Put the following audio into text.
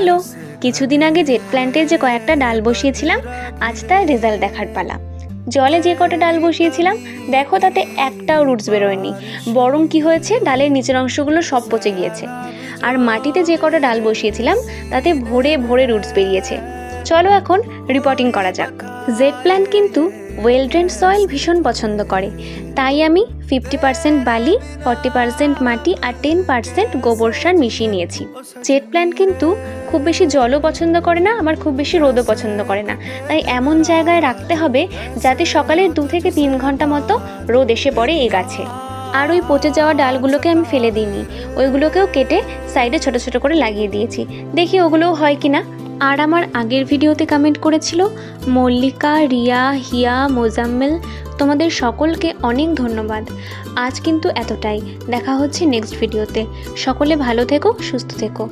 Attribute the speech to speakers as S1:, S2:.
S1: Hello, কিছুদিন আগে jet প্ল্যান্টের যে কয়েকটা ডাল বসিয়েছিলাম, আজ তার রেজাল্ট দেখার পালা। জলে যে কটা ডাল বসিয়েছিলাম দেখো তাতে একটাও রুটস বেরোয়নি, বরং কি হয়েছে, ডালের নিচের অংশগুলো সব পচে গিয়েছে। আর মাটিতে যে কটা ডাল বসিয়েছিলাম তাতে ভরে ভরে রুটস বেরিয়েছে। চলো এখন রিপোর্টিং করা যাক। জেট প্ল্যান্ট কিন্তু ওয়েল ড্রেন্ড সয়েল ভীষণ পছন্দ করে, তাই আমি 50% বালি, 40% মাটি আর 10% গোবর সার মিশিয়ে নিয়েছি। জেট প্ল্যান্ট কিন্তু খুব বেশি জলও পছন্দ করে না, আবার খুব বেশি রোদও পছন্দ করে না, তাই এমন জায়গায় রাখতে হবে যাতে সকালের 2 থেকে 3 ঘন্টা মতো রোদ এসে পড়ে এই গাছে। আর ওই পচে যাওয়া ডালগুলোকে আমি ফেলে দিইনি, ওইগুলোকেও কেটে সাইডে ছোট ছোট করে লাগিয়ে দিয়েছি, দেখি ওগুলোও হয় কিনা। আর আমার আগের ভিডিওতে কমেন্ট করেছিল মল্লিকা, রিয়া, হিয়া, মোজাম্মেল, তোমাদের সকলকে অনেক ধন্যবাদ। আজ কিন্তু এতটাই, দেখা হচ্ছে নেক্সট ভিডিওতে। সকলে ভালো থেকো, সুস্থ থেকো।